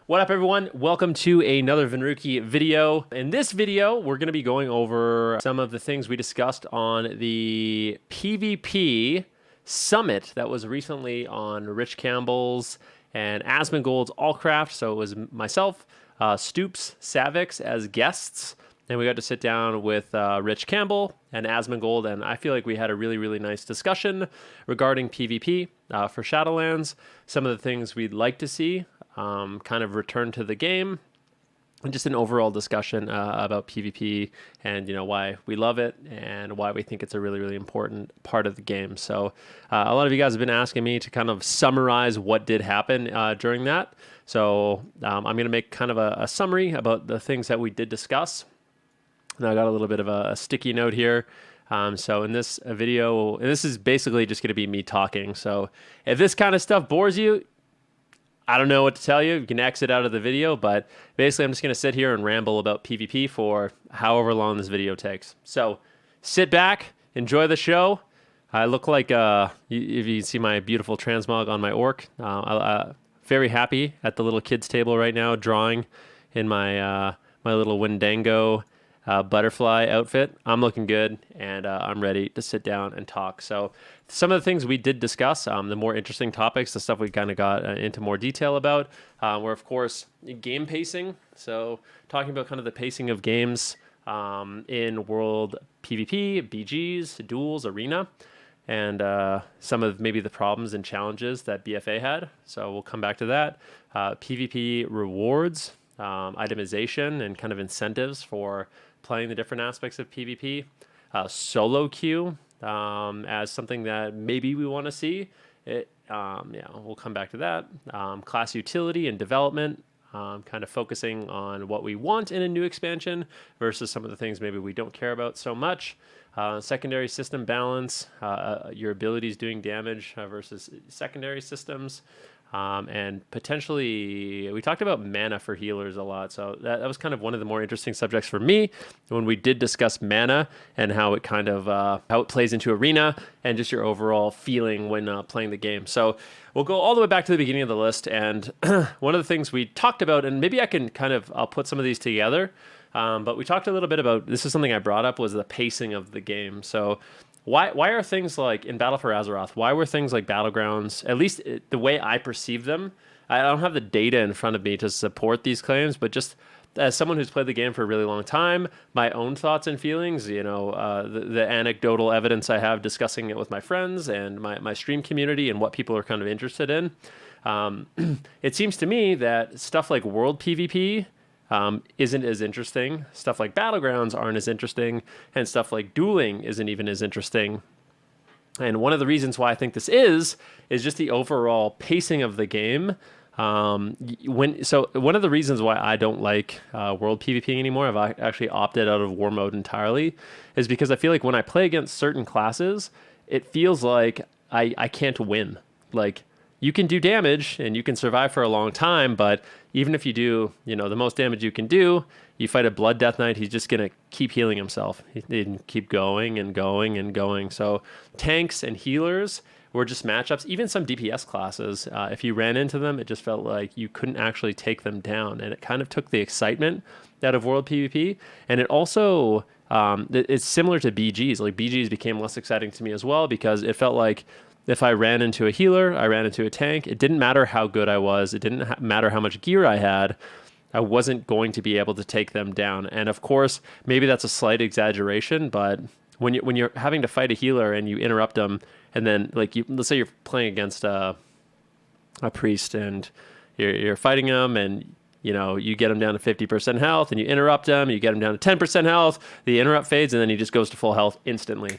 What up, everyone? Welcome to another Venruki video. In this video, we're going to be going over some of the things we discussed on the PvP Summit that was recently on RichCampbell's and Asmongold's AllCraft. So it was myself, Stoopz, Savix as guests, and we got to sit down with RichCampbell and Asmongold, and I feel like we had a really nice discussion regarding PvP for Shadowlands, some of the things we'd like to see kind of return to the game, and just an overall discussion about PvP and why we love it and why we think it's a really important part of the game. So a lot of you guys have been asking me to kind of summarize what did happen during that. So I'm going to make kind of a summary about the things that we did discuss. And I got a little bit of a sticky note here. So in this video, and this is basically just going to be me talking. So if this kind of stuff bores you, I don't know what to tell you. You can exit out of the video, but basically I'm just going to sit here and ramble about PvP for however long this video takes. So sit back, enjoy the show. I look like, if you see my beautiful transmog on my orc, very happy at the little kids table right now, drawing in my my little Wendango butterfly outfit. I'm looking good, and I'm ready to sit down and talk. So some of the things we did discuss, the more interesting topics, the stuff we kind of got into more detail about, were of course game pacing. So talking about kind of the pacing of games in World PvP, BGs, Duels, Arena, and some of maybe the problems and challenges that BFA had. So we'll come back to that. PvP rewards, itemization, and kind of incentives for playing the different aspects of PvP. Solo queue as something that maybe we want to see. We'll come back to that. Class utility and development, kind of focusing on what we want in a new expansion versus some of the things maybe we don't care about so much. Secondary system balance, your abilities doing damage versus secondary systems. And potentially, we talked about mana for healers a lot. So that was kind of one of the more interesting subjects for me when we did discuss mana and how it kind of how it plays into Arena and just your overall feeling when playing the game. So we'll go all the way back to the beginning of the list. And one of the things we talked about, and maybe I can I'll put some of these together. But we talked a little bit about, this is something I brought up, was the pacing of the game. So why are things like in Battle for Azeroth, why were things like Battlegrounds, at least the way I perceive them, I don't have the data in front of me to support these claims, but just as someone who's played the game for a really long time, my own thoughts and feelings, the anecdotal evidence I have discussing it with my friends and my stream community and what people are kind of interested in, it seems to me that stuff like World PvP isn't as interesting. Stuff like Battlegrounds aren't as interesting, and stuff like dueling isn't even as interesting. And one of the reasons why I think this is just the overall pacing of the game. One of the reasons why I don't like World PvP anymore, I've actually opted out of War Mode entirely, is because I feel like when I play against certain classes, it feels like I can't win. Like, you can do damage and you can survive for a long time, but even if you do, the most damage you can do, you fight a Blood Death Knight, he's just going to keep healing himself. He can keep going and going and going. So tanks and healers were just matchups. Even some DPS classes, if you ran into them, it just felt like you couldn't actually take them down. And it kind of took the excitement out of World PvP. And it also, it's similar to BGs. Like, BGs became less exciting to me as well, because it felt like if I ran into a healer, I ran into a tank, it didn't matter how good I was, it didn't matter how much gear I had, I wasn't going to be able to take them down. And of course, maybe that's a slight exaggeration, but when you're having to fight a healer and you interrupt them, and then let's say you're playing against a priest and you're fighting him, and you get him down to 50% health, and you interrupt him, you get him down to 10% health, the interrupt fades, and then he just goes to full health instantly.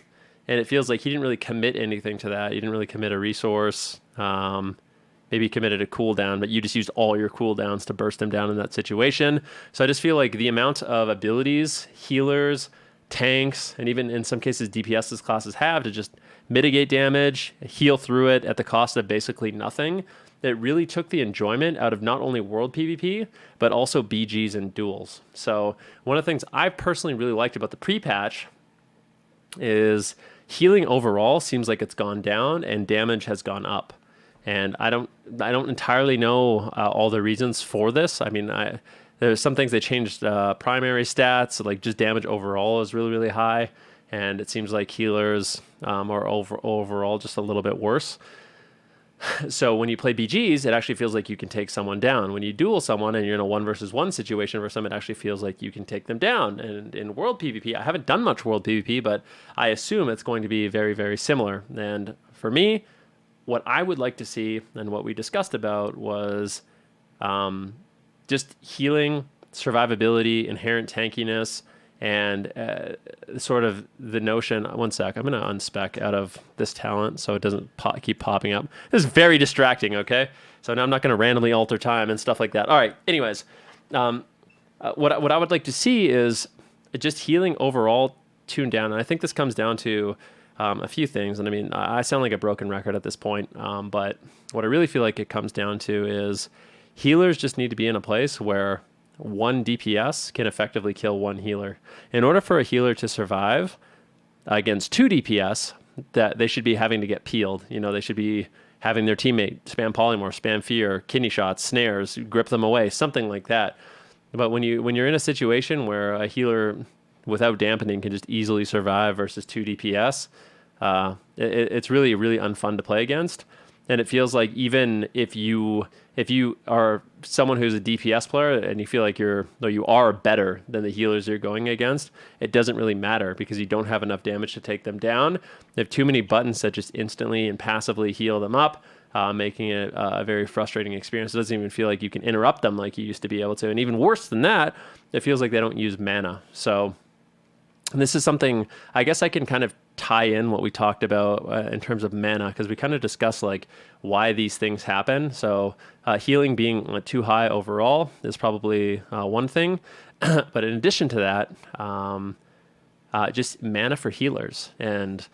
And it feels like he didn't really commit anything to that. He didn't really commit a resource. Maybe he committed a cooldown, but you just used all your cooldowns to burst him down in that situation. So I just feel like the amount of abilities healers, tanks, and even in some cases DPS's classes have to just mitigate damage, heal through it at the cost of basically nothing, it really took the enjoyment out of not only World PvP, but also BGs and Duels. So one of the things I personally really liked about the pre-patch is healing overall seems like it's gone down and damage has gone up. And I don't entirely know all the reasons for this. I mean, there's some things they changed primary stats, like just damage overall is really, really high. And it seems like healers are overall just a little bit worse. So when you play BGs, it actually feels like you can take someone down. When you duel someone and you're in a 1-versus-1 situation for some, it actually feels like you can take them down. And in World PvP, I haven't done much World PvP, but I assume it's going to be very, very similar. And for me, what I would like to see and what we discussed about was just healing, survivability, inherent tankiness, and sort of the notion. One sec, I'm going to unspec out of this talent so it doesn't keep popping up. This is very distracting, okay? So now I'm not going to randomly alter time and stuff like that. All right, anyways, what I would like to see is just healing overall tuned down. And I think this comes down to a few things. And I mean, I sound like a broken record at this point, but what I really feel like it comes down to is healers just need to be in a place where one DPS can effectively kill one healer. In order for a healer to survive against two DPS, that they should be having to get peeled. You know, they should be having their teammate spam polymorph, spam fear, kidney shots, snares, grip them away, something like that. But when you're in a situation where a healer without dampening can just easily survive versus two DPS, it's really, really unfun to play against. And it feels like even if you are someone who's a DPS player and you feel like you are better than the healers you're going against, it doesn't really matter because you don't have enough damage to take them down. They have too many buttons that just instantly and passively heal them up, making it a very frustrating experience. It doesn't even feel like you can interrupt them like you used to be able to. And even worse than that, it feels like they don't use mana. So this is something I guess I can kind of tie in what we talked about in terms of mana, because we kind of discussed like why these things happen. So healing being too high overall is probably one thing. But in addition to that, just mana for healers. And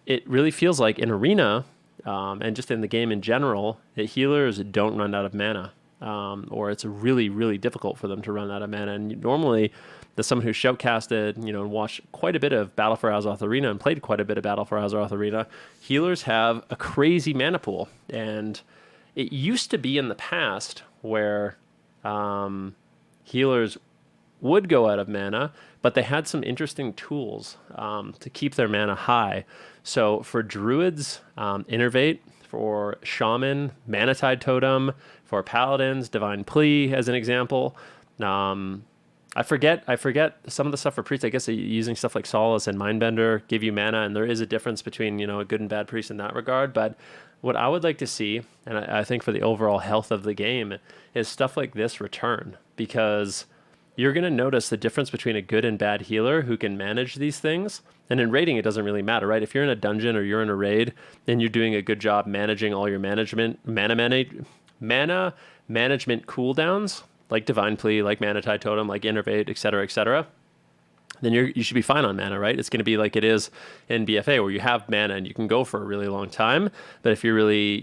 it really feels like in Arena and just in the game in general, that healers don't run out of mana. Or it's really, really difficult for them to run out of mana. And normally, as someone who shoutcasted, and watched quite a bit of Battle for Azeroth Arena and played quite a bit of Battle for Azeroth Arena, healers have a crazy mana pool. And it used to be in the past where healers would go out of mana, but they had some interesting tools to keep their mana high. So for druids, Innervate; for shaman, Mana Tide Totem; for paladins, Divine Plea as an example. I forget some of the stuff for priests. I guess using stuff like Solace and Mindbender give you mana, and there is a difference between a good and bad priest in that regard. But what I would like to see, and I think for the overall health of the game, is stuff like this return, because you're going to notice the difference between a good and bad healer who can manage these things. And in raiding, it doesn't really matter, right? If you're in a dungeon or you're in a raid, then you're doing a good job managing all your mana management cooldowns, like Divine Plea, like Mana Tide Totem, like Innervate, et cetera, then you should be fine on mana, right? It's going to be like it is in BFA, where you have mana and you can go for a really long time. But if you're really,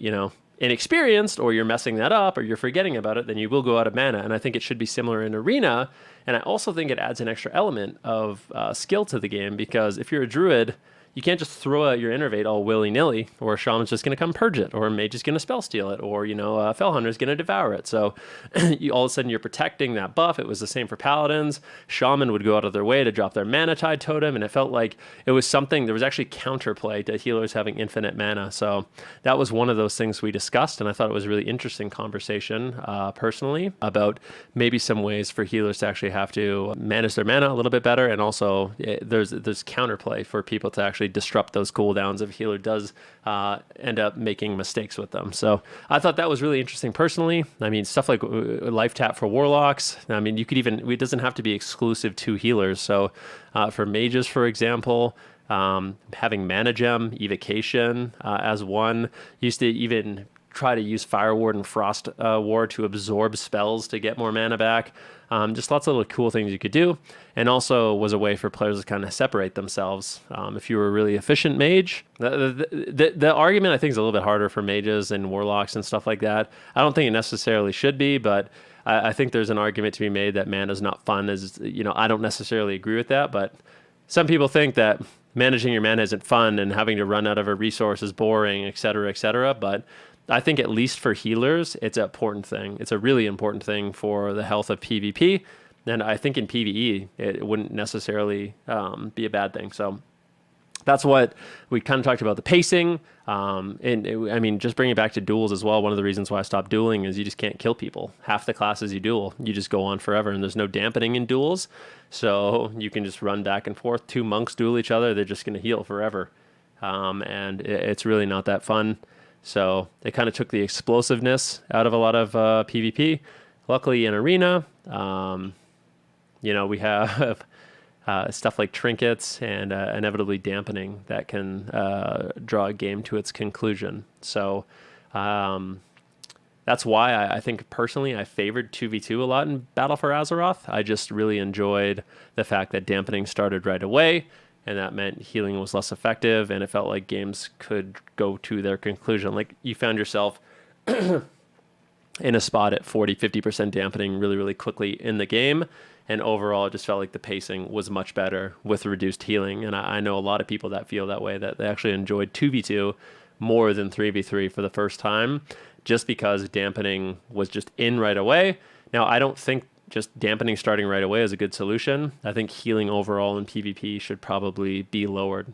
inexperienced, or you're messing that up, or you're forgetting about it, then you will go out of mana. And I think it should be similar in Arena. And I also think it adds an extra element of skill to the game, because if you're a druid, you can't just throw out your Innervate all willy-nilly, or a shaman's just going to come purge it, or a mage is going to spell steal it, or, a fellhunter is going to devour it. So all of a sudden you're protecting that buff. It was the same for paladins. Shaman would go out of their way to drop their Mana Tide Totem, and it felt like it was something, there was actually counterplay to healers having infinite mana. So that was one of those things we discussed, and I thought it was a really interesting conversation personally about maybe some ways for healers to actually have to manage their mana a little bit better, and also there's counterplay for people to actually disrupt those cooldowns if a healer does end up making mistakes with them. So I thought that was really interesting personally. I mean, stuff like life tap for warlocks. I mean, you could even, it doesn't have to be exclusive to healers. So for mages, for example, having mana gem, evocation as one. Used to even try to use Fire Ward and Frost Ward to absorb spells to get more mana back. Just lots of little cool things you could do. And also was a way for players to kind of separate themselves. If you were a really efficient mage, the argument I think is a little bit harder for mages and warlocks and stuff like that. I don't think it necessarily should be, but I think there's an argument to be made that mana is not fun. I don't necessarily agree with that, but some people think that managing your mana isn't fun and having to run out of a resource is boring, et cetera, et cetera. But I think at least for healers, it's an important thing. It's a really important thing for the health of PvP. And I think in PvE, it wouldn't necessarily be a bad thing. So that's what we kind of talked about, the pacing. I mean, just bringing it back to duels as well. One of the reasons why I stopped dueling is you just can't kill people. Half the classes you duel, you just go on forever, and there's no dampening in duels. So you can just run back and forth. Two monks duel each other, they're just going to heal forever. And it's really not that fun. So they kind of took the explosiveness out of a lot of PvP. Luckily in Arena, we have stuff like trinkets and inevitably dampening that can draw a game to its conclusion. So that's why I think personally I favored 2v2 a lot in Battle for Azeroth. I just really enjoyed the fact that dampening started right away, and that meant healing was less effective, and it felt like games could go to their conclusion. Like you found yourself in a spot at 40-50% dampening really, really quickly in the game. And overall, it just felt like the pacing was much better with reduced healing. And I know a lot of people that feel that way, that they actually enjoyed 2v2 more than 3v3 for the first time, just because dampening was just in right away. Now, I don't think just dampening starting right away is a good solution. I think healing overall in PvP should probably be lowered,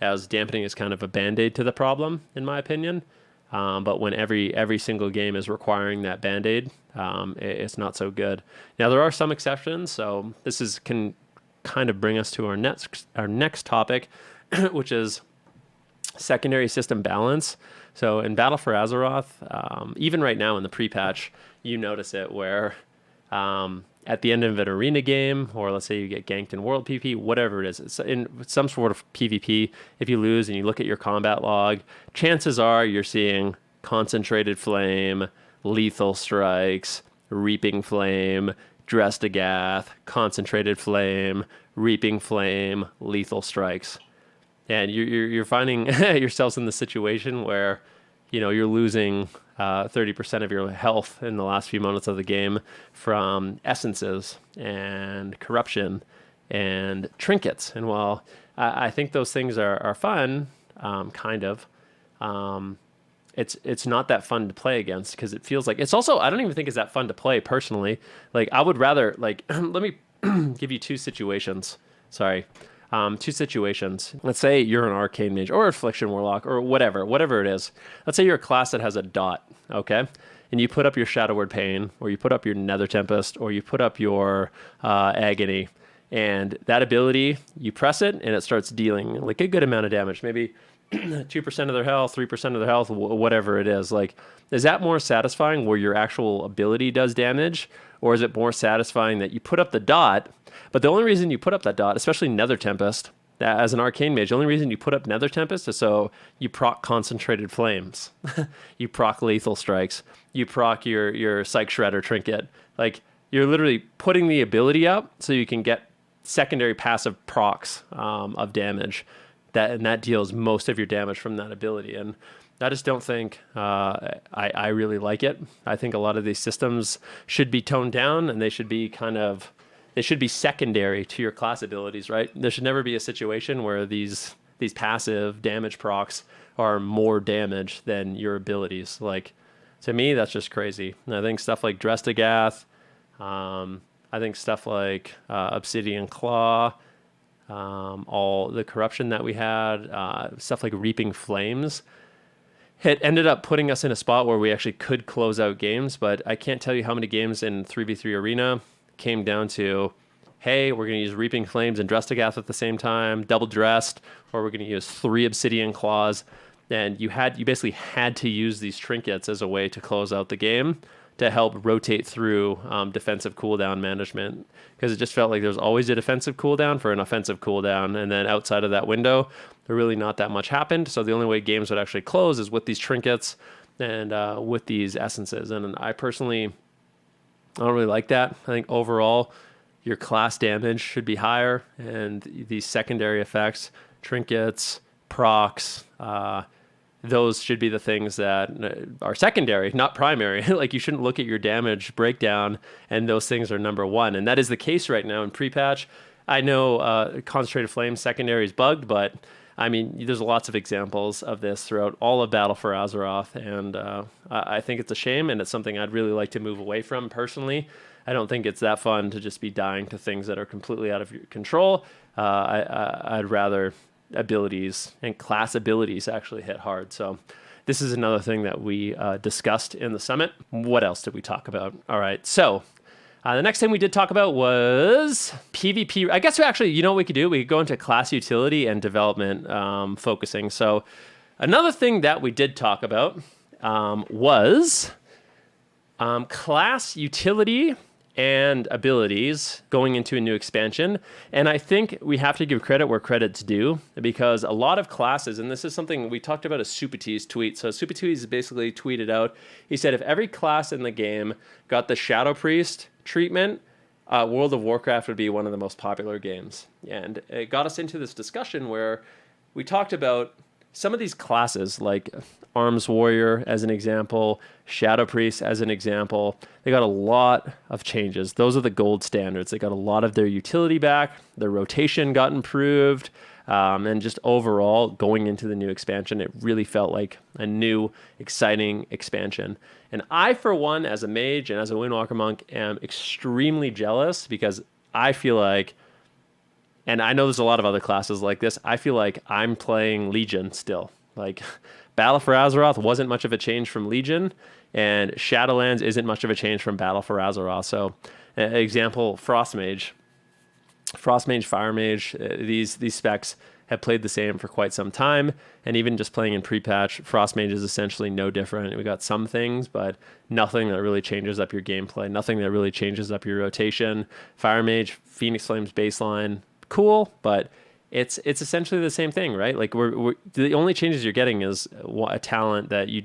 as dampening is kind of a band-aid to the problem, in my opinion. But when every single game is requiring that Band-Aid, it's not so good. Now, there are some exceptions, so this can kind of bring us to our next topic, which is secondary system balance. So in Battle for Azeroth, even right now in the pre-patch, you notice it where at the end of an arena game, or let's say you get ganked in world PvP, whatever it is, it's in some sort of PvP, if you lose and you look at your combat log, chances are you're seeing concentrated flame, lethal strikes, reaping flame, Drestagath, concentrated flame, reaping flame, lethal strikes. And you're finding yourselves in the situation where, you're losing 30% of your health in the last few moments of the game from essences and corruption and trinkets. And while I think those things are fun, kind of, it's not that fun to play against, because it feels like it's also, I don't even think it's that fun to play personally. Like I would rather, like, let me give you two situations. Two situations. Let's say you're an Arcane Mage or Affliction Warlock or whatever it is. Let's say you're a class that has a dot, okay? And you put up your Shadow Word Pain, or you put up your Nether Tempest, or you put up your Agony, and that ability, you press it and it starts dealing like a good amount of damage, maybe 2% of their health, 3% of their health, whatever it is. Like, is that more satisfying where your actual ability does damage? Or is it more satisfying that you put up the dot, but the only reason you put up that dot, especially Nether Tempest, as an Arcane Mage, the only reason you put up Nether Tempest is so you proc concentrated flames, you proc lethal strikes, you proc your Psych Shredder trinket. Like, you're literally putting the ability up so you can get secondary passive procs of damage. That deals most of your damage from that ability. And I just don't think I really like it. I think a lot of these systems should be toned down, and they should be secondary to your class abilities, right? There should never be a situation where these passive damage procs are more damage than your abilities. Like, to me, that's just crazy. And I think stuff like Drestagath, I think stuff like Obsidian Claw, all the corruption that we had, stuff like Reaping Flames, it ended up putting us in a spot where we actually could close out games. But I can't tell you how many games in 3v3 Arena came down to, hey, we're going to use Reaping Flames and Drestagath at the same time, double dressed, or we're going to use 3 Obsidian Claws. And you basically had to use these trinkets as a way to close out the game, to help rotate through defensive cooldown management, because it just felt like there's always a defensive cooldown for an offensive cooldown, and then outside of that window, there really not that much happened. So the only way games would actually close is with these trinkets and with these essences. And I personally, I don't really like that. I think overall, your class damage should be higher, and these secondary effects, trinkets, procs, those should be the things that are secondary, not primary. Like, you shouldn't look at your damage breakdown and those things are number one. And that is the case right now in pre-patch. I know Concentrated Flame secondary is bugged, but I mean, there's lots of examples of this throughout all of Battle for Azeroth, and I think it's a shame, and it's something I'd really like to move away from personally. I don't think it's that fun to just be dying to things that are completely out of your control. I'd rather abilities and class abilities actually hit hard. So this is another thing that we discussed in the summit. What else did we talk about? All right, so the next thing we did talk about was PvP. I guess we actually, you know what we could do? We could go into class utility and development focusing. So another thing that we did talk about was class utility and abilities going into a new expansion. And I think we have to give credit where credit's due, because a lot of classes, and this is something we talked about a Supatees tweet. So Supatees basically tweeted out, he said, if every class in the game got the Shadow Priest treatment, World of Warcraft would be one of the most popular games. And it got us into this discussion where we talked about some of these classes, like Arms Warrior as an example, Shadow Priest as an example. They got a lot of changes. Those are the gold standards. They got a lot of their utility back. Their rotation got improved. And just overall, going into the new expansion, it really felt like a new, exciting expansion. And I, for one, as a mage and as a Windwalker monk, am extremely jealous, because I feel like, and I know there's a lot of other classes like this, I feel like I'm playing Legion still. Like, Battle for Azeroth wasn't much of a change from Legion, and Shadowlands isn't much of a change from Battle for Azeroth. So, example, Frostmage, Fire Mage, these specs have played the same for quite some time, and even just playing in pre-patch, Frostmage is essentially no different. We got some things, but nothing that really changes up your gameplay, nothing that really changes up your rotation. Fire Mage, Phoenix Flames baseline, cool, but it's essentially the same thing, right? Like we're the only changes you're getting is a talent that you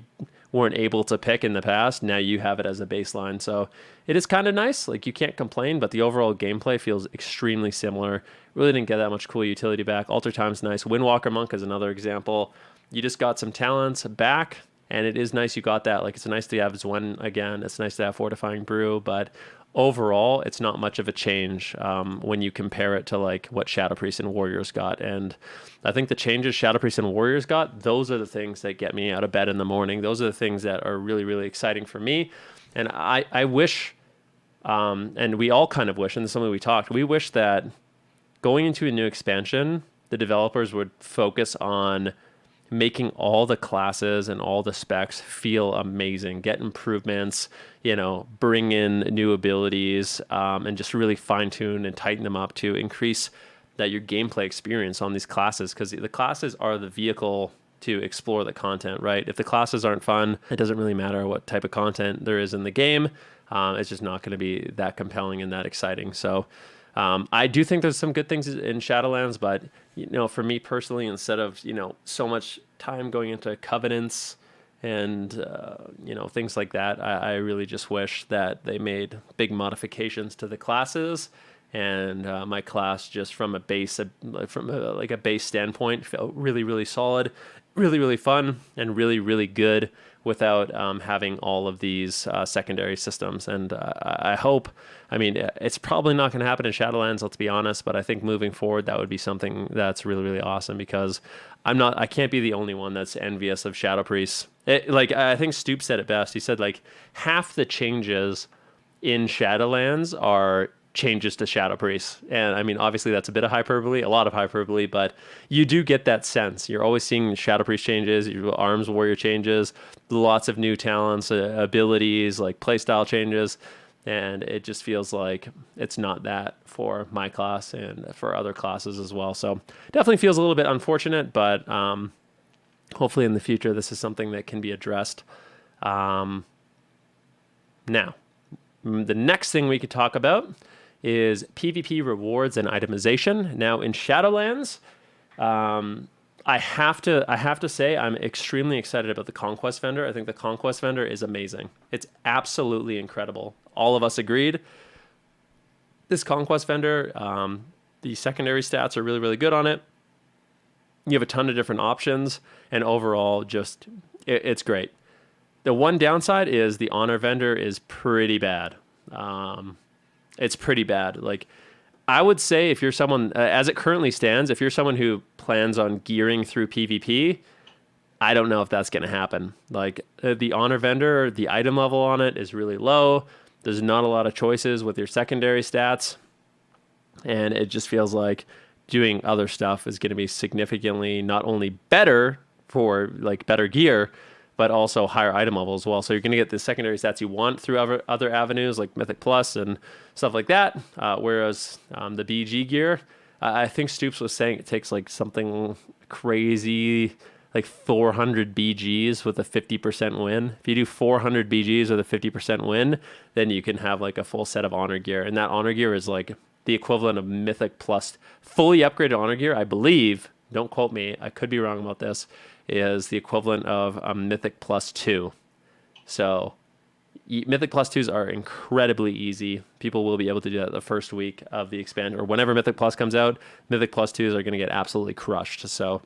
weren't able to pick in the past. Now you have it as a baseline, so it is kind of nice. Like, you can't complain, but the overall gameplay feels extremely similar. Really didn't get that much cool utility back. Alter Time's nice. Windwalker Monk is another example. You just got some talents back, and it is nice you got that. Like, it's nice to have Zwen again. It's nice to have Fortifying Brew, but overall, it's not much of a change when you compare it to like what Shadow Priest and Warriors got. And I think the changes Shadow Priest and Warriors got, those are the things that get me out of bed in the morning. Those are the things that are really, really exciting for me. And I wish, and we all kind of wish, and this is something we talked, we wish that going into a new expansion, the developers would focus on making all the classes and all the specs feel amazing, get improvements, bring in new abilities, and just really fine tune and tighten them up to increase that your gameplay experience on these classes, because the classes are the vehicle to explore the content, right? If the classes aren't fun, it doesn't really matter what type of content there is in the game. It's just not going to be that compelling and that exciting. So I do think there's some good things in Shadowlands, but for me personally, instead of so much time going into covenants and things like that, I really just wish that they made big modifications to the classes, and my class, just from a base standpoint, felt really, really solid, really, really fun, and really, really good without having all of these secondary systems. And I hope, it's probably not going to happen in Shadowlands, let's be honest, but I think moving forward, that would be something that's really, really awesome, because I can't be the only one that's envious of Shadow Priests. I think Stoopz said it best. He said, like, half the changes in Shadowlands are changes to Shadow Priests. And obviously that's a bit of hyperbole, a lot of hyperbole, but you do get that sense. You're always seeing Shadow Priest changes, your Arms Warrior changes, lots of new talents, abilities, like playstyle changes. And it just feels like it's not that for my class and for other classes as well. So definitely feels a little bit unfortunate, but hopefully in the future, this is something that can be addressed. Now, the next thing we could talk about is PvP rewards and itemization. Now in Shadowlands, I have to say I'm extremely excited about the Conquest Vendor. I think the Conquest Vendor is amazing. It's absolutely incredible. All of us agreed. This Conquest Vendor, the secondary stats are really, really good on it. You have a ton of different options, and overall, it's great. The one downside is the Honor Vendor is pretty bad. It's pretty bad. Like, I would say if you're someone, as it currently stands, if you're someone who plans on gearing through PvP, I don't know if that's going to happen. Like the honor vendor, the item level on it is really low. There's not a lot of choices with your secondary stats. And it just feels like doing other stuff is going to be significantly not only better for like better gear, but also higher item level as well. So you're going to get the secondary stats you want through other avenues like Mythic Plus and stuff like that. Whereas the BG gear, I think Stoopz was saying it takes like something crazy, like 400 BGs with a 50% win. If you do 400 BGs with a 50% win, then you can have like a full set of honor gear. And that honor gear is like the equivalent of Mythic Plus. Fully upgraded honor gear, I believe, don't quote me, I could be wrong about this, is the equivalent of a Mythic Plus 2. So Mythic Plus 2s are incredibly easy. People will be able to do that the first week of the expand, or whenever Mythic Plus comes out, Mythic Plus 2s are going to get absolutely crushed. So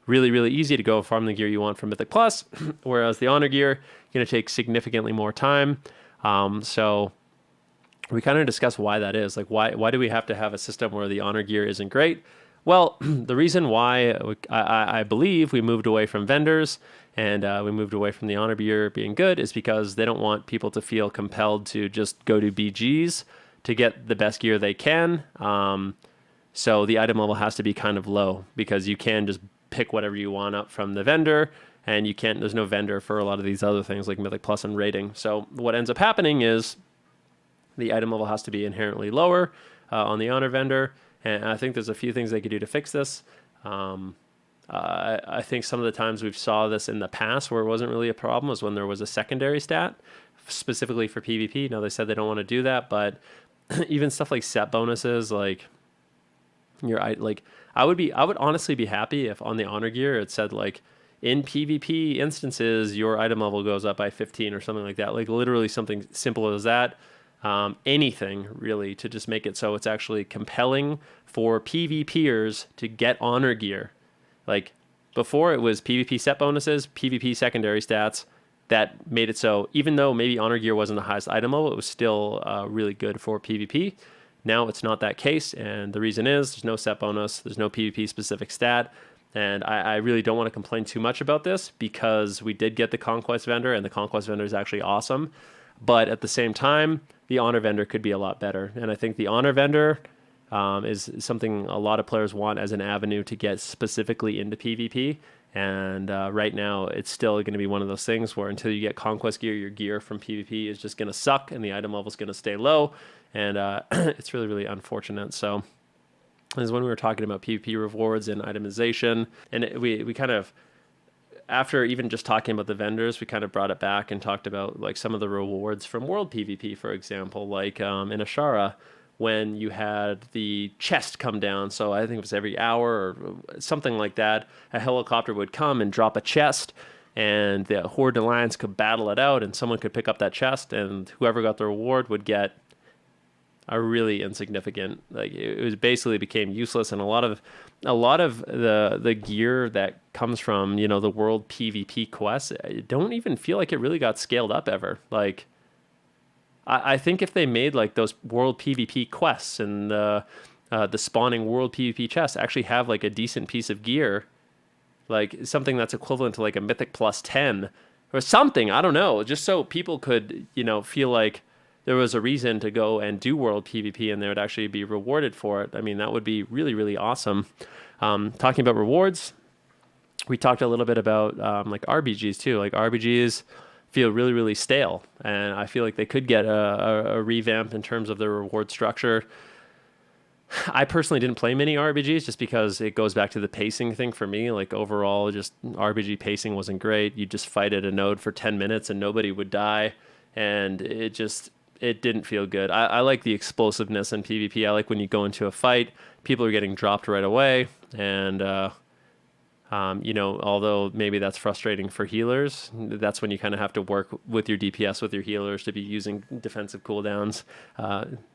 really, really easy to go farm the gear you want from Mythic Plus, whereas the honor gear going to take significantly more time. So we kind of discussed why that is. Like, why do we have to have a system where the honor gear isn't great? Well, the reason why I believe we moved away from vendors and we moved away from the honor gear being good is because they don't want people to feel compelled to just go to BGs to get the best gear they can. So the item level has to be kind of low because you can just pick whatever you want up from the vendor, and you can't. There's no vendor for a lot of these other things like Mythic Plus and rating. So what ends up happening is the item level has to be inherently lower on the honor vendor. And I think there's a few things they could do to fix this. I think some of the times we've saw this in the past where it wasn't really a problem was when there was a secondary stat specifically for PvP. Now they said they don't want to do that, but even stuff like set bonuses, like I would honestly be happy if on the honor gear it said like in PvP instances your item level goes up by 15 or something like that. Like literally something simple as that. Anything really to just make it so it's actually compelling for PvPers to get honor gear. Like before it was PvP set bonuses, PvP secondary stats that made it so even though maybe honor gear wasn't the highest item level, it was still really good for PvP. Now it's not that case, and the reason is there's no set bonus, there's no PvP specific stat, and I really don't want to complain too much about this because we did get the Conquest vendor, and the Conquest vendor is actually awesome. But at the same time, the honor vendor could be a lot better. And I think the honor vendor is something a lot of players want as an avenue to get specifically into PvP. And right now, it's still going to be one of those things where until you get Conquest gear, your gear from PvP is just going to suck and the item level is going to stay low. And it's really, really unfortunate. So this is when we were talking about PvP rewards and itemization. And we kind of, after even just talking about the vendors, we kind of brought it back and talked about like some of the rewards from World PvP, for example, like in Ashara, when you had the chest come down. So I think it was every hour or something like that, a helicopter would come and drop a chest, and the Horde Alliance could battle it out, and someone could pick up that chest, and whoever got the reward would get a really insignificant, like it was basically became useless. And a lot of the gear that comes from, you know, the world PvP quests, I don't even feel like it really got scaled up ever. Like I think if they made like those world PvP quests and the spawning world PvP chests actually have like a decent piece of gear, like something that's equivalent to like a Mythic Plus 10 or something, I don't know, just so people could, you know, feel like there was a reason to go and do world PvP and they would actually be rewarded for it. I mean, that would be really, really awesome. Talking about rewards, we talked a little bit about like RBGs too. Like RBGs feel really, really stale, and I feel like they could get a revamp in terms of their reward structure. I personally didn't play many RBGs just because it goes back to the pacing thing for me. Like overall, just RBG pacing wasn't great. You just fight at a node for 10 minutes and nobody would die, and it didn't feel good. I like the explosiveness in PvP. I like when you go into a fight, people are getting dropped right away. And, you know, although maybe that's frustrating for healers, that's when you kind of have to work with your DPS, with your healers to be using defensive cooldowns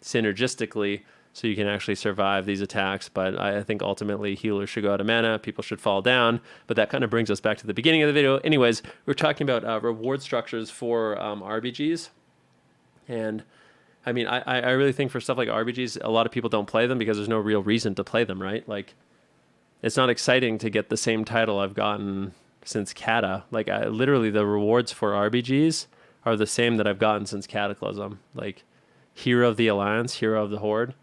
synergistically so you can actually survive these attacks. But I think ultimately healers should go out of mana, people should fall down. But that kind of brings us back to the beginning of the video. Anyways, we're talking about reward structures for RBGs. And I mean, I really think for stuff like RBGs, a lot of people don't play them because there's no real reason to play them, right? Like, it's not exciting to get the same title I've gotten since Kata. Like, literally, the rewards for RBGs are the same that I've gotten since Cataclysm. Like, Hero of the Alliance, Hero of the Horde,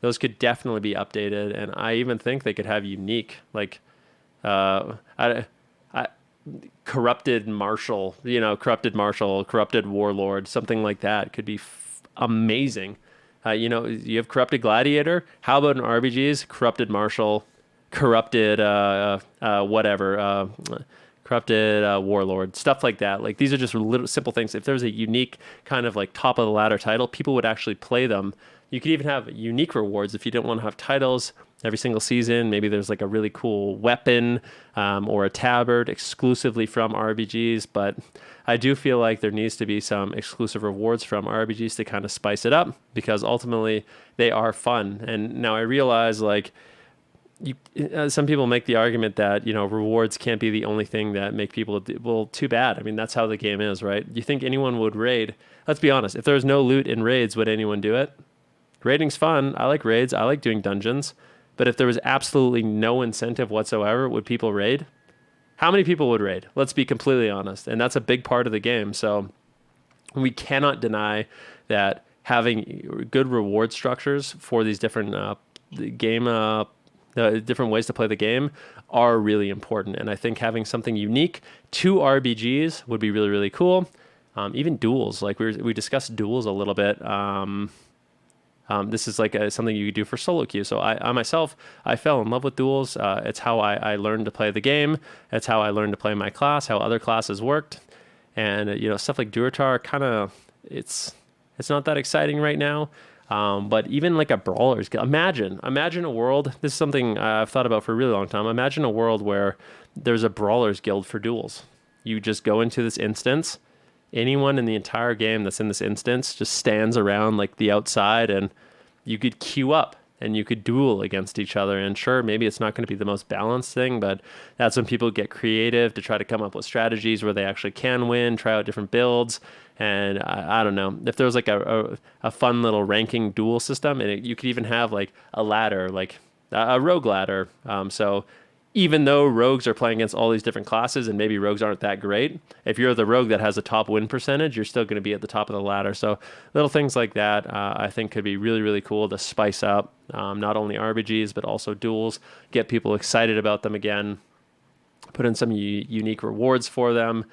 those could definitely be updated, and I even think they could have unique, like, corrupted marshal, corrupted warlord, something like that could be amazing. You have corrupted gladiator. How about in RBGs, corrupted marshal, corrupted corrupted warlord, stuff like that. Like, these are just little simple things. If there's a unique kind of like top of the ladder title, people would actually play them. You could even have unique rewards if you don't want to have titles every single season. Maybe there's like a really cool weapon or a tabard exclusively from RBGs. But I do feel like there needs to be some exclusive rewards from RBGs to kind of spice it up, because ultimately they are fun. And now I realize, like, some people make the argument that, rewards can't be the only thing that make people, well, too bad. I mean, that's how the game is, right? You think anyone would raid? Let's be honest. If there was no loot in raids, would anyone do it? Raiding's fun. I like raids. I like doing dungeons. But if there was absolutely no incentive whatsoever, would people raid? How many people would raid? Let's be completely honest. And that's a big part of the game. So we cannot deny that having good reward structures for these different different ways to play the game are really important. And I think having something unique to RBGs would be really, really cool. Even duels, like we discussed duels a little bit. This is like something you could do for solo queue. So I myself, I fell in love with duels. It's how I learned to play the game. It's how I learned to play my class, how other classes worked. And, stuff like Durotar, kind of, it's not that exciting right now. But even like a brawler's guild, imagine a world, this is something I've thought about for a really long time. Imagine a world where there's a brawler's guild for duels. You just go into this instance. Anyone in the entire game that's in this instance just stands around like the outside, and you could queue up and you could duel against each other. And sure, maybe it's not going to be the most balanced thing, but that's when people get creative to try to come up with strategies where they actually can win, try out different builds. And I don't know, if there was like a fun little ranking duel system, and you could even have like a ladder, like a rogue ladder. So even though rogues are playing against all these different classes, and maybe rogues aren't that great, if you're the rogue that has a top win percentage, you're still going to be at the top of the ladder. So little things like that, I think could be really, really cool to spice up not only RBGs, but also duels, get people excited about them again, put in some unique rewards for them.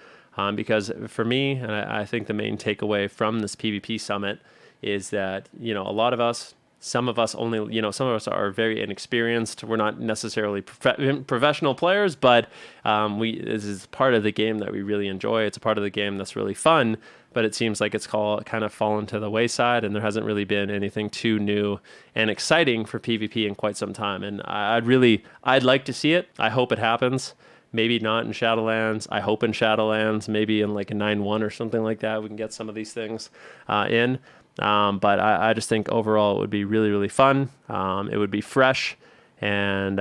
Because for me, and I think the main takeaway from this PvP Summit is that, a lot of us, some of us are very inexperienced. We're not necessarily professional players, but this is part of the game that we really enjoy. It's a part of the game that's really fun, but it seems like it's kind of fallen to the wayside, and there hasn't really been anything too new and exciting for PvP in quite some time. And I'd like to see it. I hope it happens. Maybe not in Shadowlands. I hope in Shadowlands, maybe in like a 9.1 or something like that, we can get some of these things in. But I just think overall it would be really, really fun. It would be fresh. And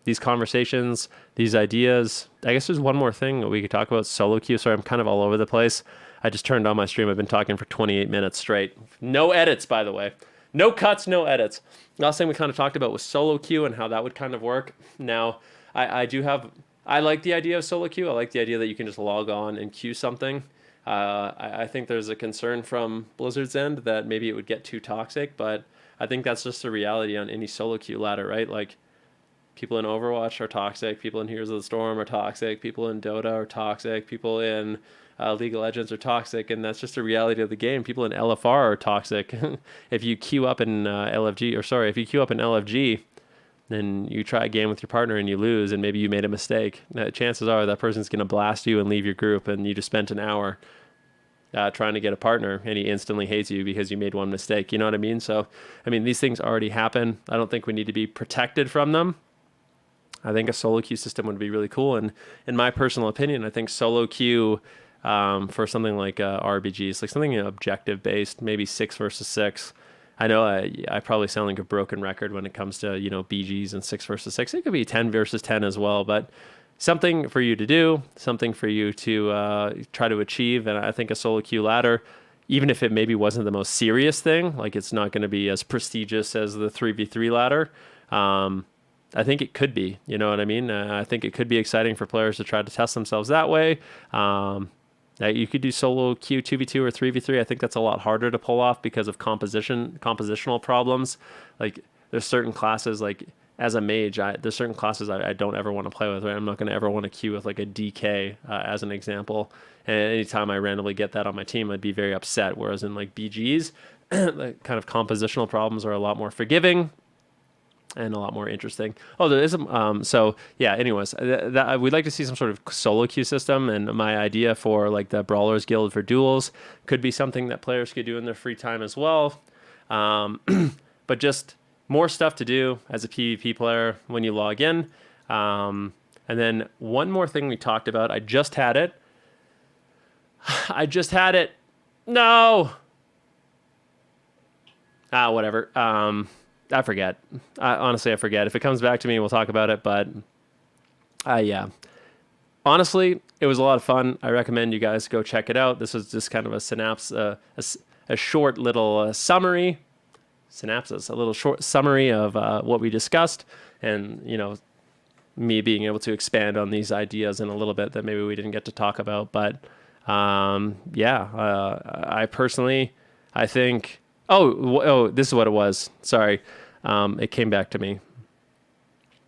these conversations, these ideas. I guess there's one more thing that we could talk about, solo queue. Sorry, I'm kind of all over the place. I just turned on my stream. I've been talking for 28 minutes straight. No edits, by the way. No cuts, no edits. Last thing we kind of talked about was solo queue and how that would kind of work. Now, I like the idea of solo queue. I like the idea that you can just log on and queue something. I think there's a concern from Blizzard's end that maybe it would get too toxic, but I think that's just the reality on any solo queue ladder, right? Like, people in Overwatch are toxic, people in Heroes of the Storm are toxic, people in Dota are toxic, people in League of Legends are toxic, and that's just the reality of the game. People in LFR are toxic. If you queue up in LFG, then you try a game with your partner and you lose, and maybe you made a mistake. Chances are that person's going to blast you and leave your group, and you just spent an hour trying to get a partner, and he instantly hates you because you made one mistake. You know what I mean? So, these things already happen. I don't think we need to be protected from them. I think a solo queue system would be really cool, and in my personal opinion, I think solo queue for something like RBGs, like something objective based, maybe 6 versus 6. I know I probably sound like a broken record when it comes to, BGs and 6 versus 6. It could be 10 versus 10 as well, but something for you to do, something for you to try to achieve. And I think a solo queue ladder, even if it maybe wasn't the most serious thing, like it's not going to be as prestigious as the 3v3 ladder. I think it could be, you know what I mean? I think it could be exciting for players to try to test themselves that way. You could do solo queue 2v2 or 3v3. I think that's a lot harder to pull off because of compositional problems. Like there's certain classes, like as a mage, there's certain classes I don't ever want to play with. Right? I'm not going to ever want to queue with like a DK as an example. And anytime I randomly get that on my team, I'd be very upset. Whereas in like BGs, like kind of compositional problems are a lot more forgiving and a lot more interesting. Oh, there is so yeah, anyways, we'd like to see some sort of solo queue system, and my idea for like the Brawlers Guild for Duels could be something that players could do in their free time as well. But just more stuff to do as a PvP player when you log in. And then one more thing we talked about, I just had it. No! Whatever. I forget. Honestly, I forget. If it comes back to me, we'll talk about it. But yeah, honestly, it was a lot of fun. I recommend you guys go check it out. This was just kind of a a short little summary. Synopsis, a little short summary of what we discussed, and you know, me being able to expand on these ideas in a little bit that maybe we didn't get to talk about. But I personally, I think. Oh, this is what it was. Sorry. It came back to me.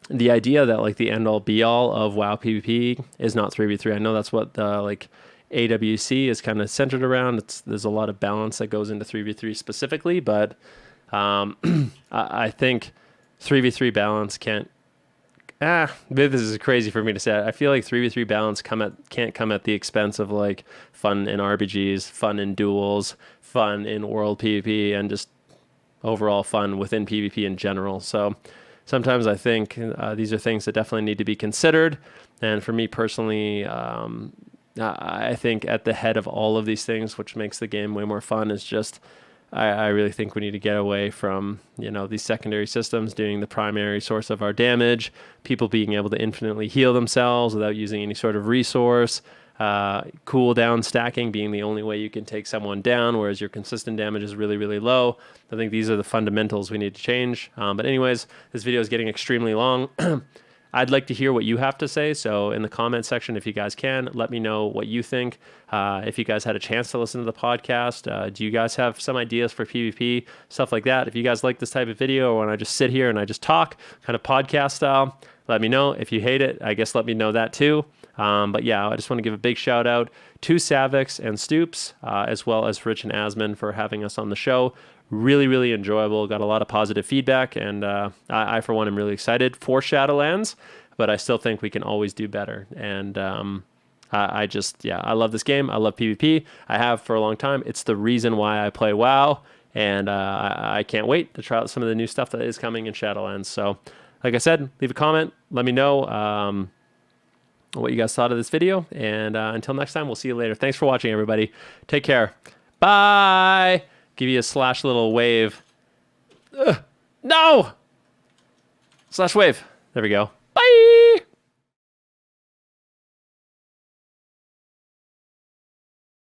The idea that like the end all be all of WoW PvP is not 3v3. I know that's what the like AWC is kind of centered around. There's a lot of balance that goes into 3v3 specifically, but I think 3v3 balance can't. This is crazy for me to say. I feel like 3v3 balance can't come at the expense of like fun in RPGs, fun in duels, fun in world PvP, and just overall fun within PvP in general. So sometimes I think these are things that definitely need to be considered. And for me personally, I think at the head of all of these things, which makes the game way more fun, is just I really think we need to get away from, you know, these secondary systems doing the primary source of our damage, people being able to infinitely heal themselves without using any sort of resource, cooldown stacking being the only way you can take someone down, whereas your consistent damage is really, really low. I think these are the fundamentals we need to change. But anyways, this video is getting extremely long. I'd like to hear what you have to say. So in the comment section, if you guys can, let me know what you think. If you guys had a chance to listen to the podcast, do you guys have some ideas for PvP, stuff like that? If you guys like this type of video, or when I just sit here and I just talk kind of podcast style, let me know. If you hate it, I guess let me know that too. But yeah, I just want to give a big shout out to Savix and Stoopz, as well as Rich and Asmon for having us on the show. Really, really enjoyable. Got a lot of positive feedback, and I for one, am really excited for Shadowlands, but I still think we can always do better. And I love this game. I love PvP. I have for a long time. It's the reason why I play WoW, and I can't wait to try out some of the new stuff that is coming in Shadowlands. So, like I said, leave a comment. Let me know what you guys thought of this video, and until next time, we'll see you later. Thanks for watching, everybody. Take care. Bye. Give you a slash little wave. No! Slash wave. There we go.